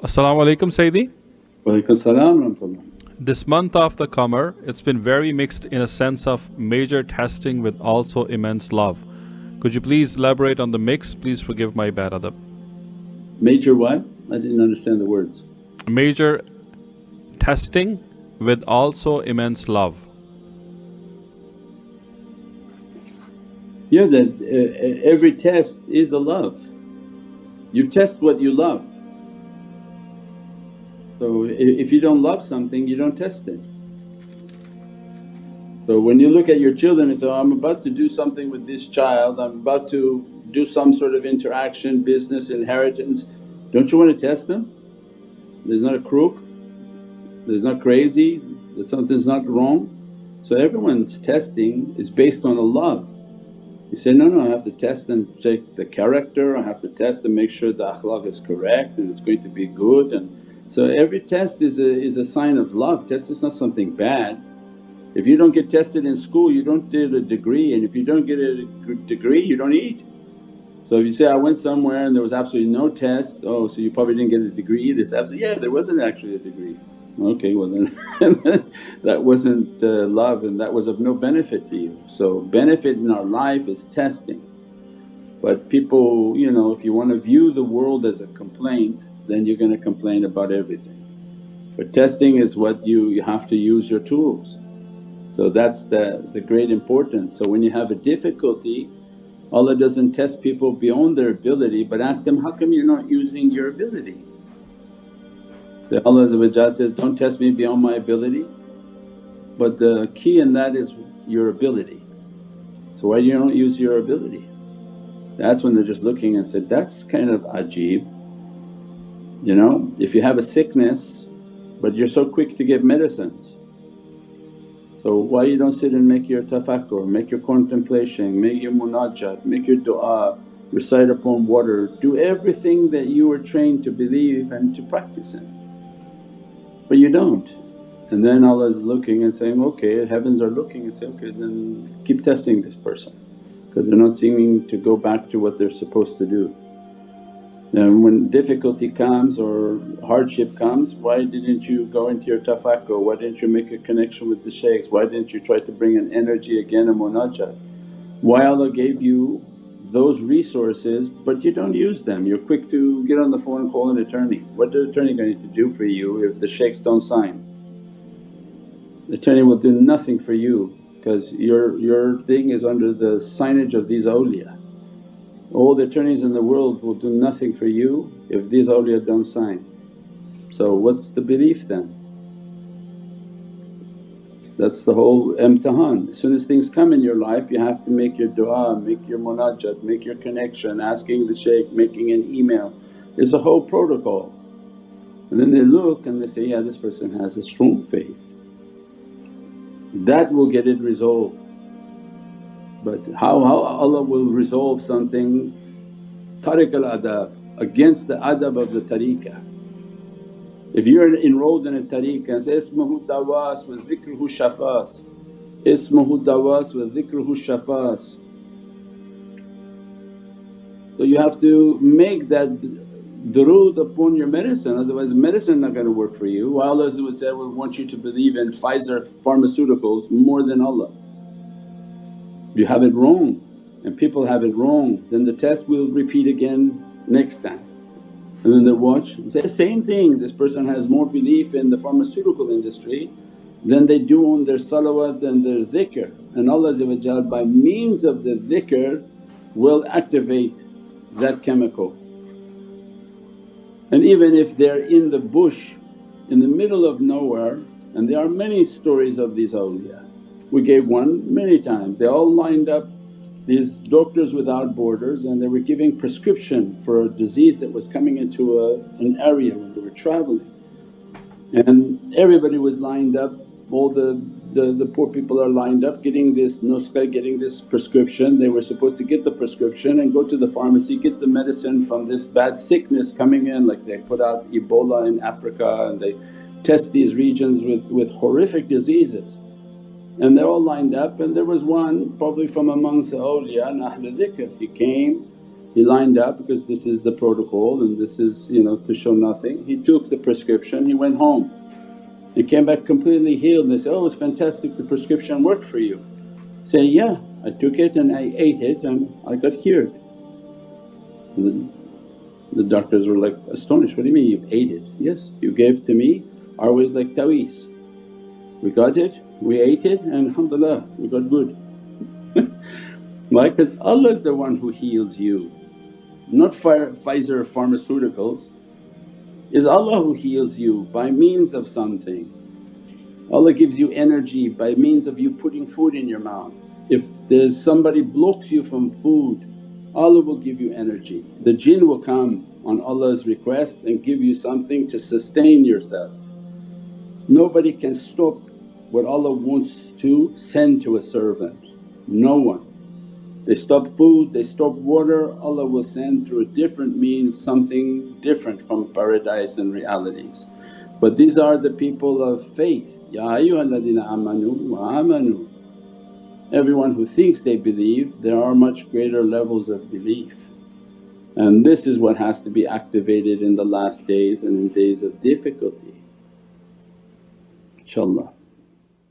Assalamu alaikum, Sayyidi. Walaikum salam rahmatullah. This month of the Qamar, it's been very mixed in a sense of major testing with also immense love. Could you please elaborate on the mix? Please forgive my bad adab. Major what? I didn't understand the words. Major testing with also immense love. Yeah, that every test is a love. You test what you love. So if you don't love something you don't test it. So when you look at your children and say, oh, I'm about to do something with this child, I'm about to do some sort of interaction, business, inheritance, don't you want to test them? There's not a crook, there's not crazy, that something's not wrong. So everyone's testing is based on a love. You say, no, I have to test and check the character, I have to test and make sure the akhlaq is correct and it's going to be good. And so every test is a sign of love. Test is not something bad. If you don't get tested in school you don't get a degree, and if you don't get a degree you don't eat. So if you say, I went somewhere and there was absolutely no test, oh so you probably didn't get a degree either. So absolutely, yeah, there wasn't actually a degree. Okay, well then that wasn't love and that was of no benefit to you. So benefit in our life is testing. But people, if you want to view the world as a complaint then you're going to complain about everything. But testing is what you have to use your tools. So that's the great importance. So when you have a difficulty, Allah doesn't test people beyond their ability but ask them, how come you're not using your ability? So Allah says, don't test me beyond my ability, but the key in that is your ability. So why you don't use your ability? That's when they're just looking and said, that's kind of ajeeb. If you have a sickness but you're so quick to get medicines, so why you don't sit and make your tafakkur, make your contemplation, make your munajat, make your du'a, recite upon water, do everything that you were trained to believe and to practice in. But you don't. And then Allah is looking and saying, okay, heavens are looking and say, okay then keep testing this person because they're not seeming to go back to what they're supposed to do. And when difficulty comes or hardship comes, why didn't you go into your tafakkur? Why didn't you make a connection with the shaykhs? Why didn't you try to bring an energy again, a munajat? Why Allah gave you those resources but you don't use them? You're quick to get on the phone and call an attorney. What is the attorney going to do for you if the shaykhs don't sign? The attorney will do nothing for you because your thing is under the signage of these awliya. All the attorneys in the world will do nothing for you if these awliya don't sign. So what's the belief then? That's the whole imtihan. As soon as things come in your life you have to make your du'a, make your munajat, make your connection, asking the shaykh, making an email. There's a whole protocol. And then they look and they say, yeah, this person has a strong faith. That will get it resolved. But how Allah will resolve something tariq al-adab, against the adab of the tariqah. If you're enrolled in a tariqah and say, ismuhu dawas wa dhikruhu shafas, ismuhu dawas wa dhikruhu shafas. So you have to make that durood upon your medicine, otherwise the medicine not going to work for you. While Allah would say, we want you to believe in Pfizer pharmaceuticals more than Allah. You have it wrong and people have it wrong, then the test will repeat again next time. And then they watch and say, same thing, this person has more belief in the pharmaceutical industry than they do on their salawat and their dhikr. And Allah by means of the dhikr will activate that chemical. And even if they're in the bush in the middle of nowhere, and there are many stories of these awliya. We gave one many times, they all lined up, these Doctors Without Borders, and they were giving prescription for a disease that was coming into an area when they were travelling. And everybody was lined up, all the poor people are lined up getting this nuskha, getting this prescription. They were supposed to get the prescription and go to the pharmacy, get the medicine from this bad sickness coming in, like they put out Ebola in Africa and they test these regions with horrific diseases. And they're all lined up, and there was one probably from amongst the awliya and Ahlul Dhikr. He came He lined up because this is the protocol and this is to show nothing. He took the prescription, he went home. He came back completely healed and they said, "Oh, it's fantastic, the prescription worked for you." Say, "Yeah, I took it and I ate it and I got cured." And the doctors were like astonished, "What do you mean you ate it?" "Yes, you gave to me, our way is like taweez. We got it, we ate it and alhamdulillah we got good." Why? Because Allah is the one who heals you, not Pfizer Pharmaceuticals. It's Allah who heals you by means of something. Allah gives you energy by means of you putting food in your mouth. If there's somebody blocks you from food, Allah will give you energy. The jinn will come on Allah's request and give you something to sustain yourself. Nobody can stop what Allah wants to send to a servant, no one. They stop food, they stop water, Allah will send through a different means something different from paradise and realities. But these are the people of faith, Ya ayyuhalladhina amanu wa amanu. Everyone who thinks they believe, there are much greater levels of belief. And this is what has to be activated in the last days and in days of difficulty, inshaAllah.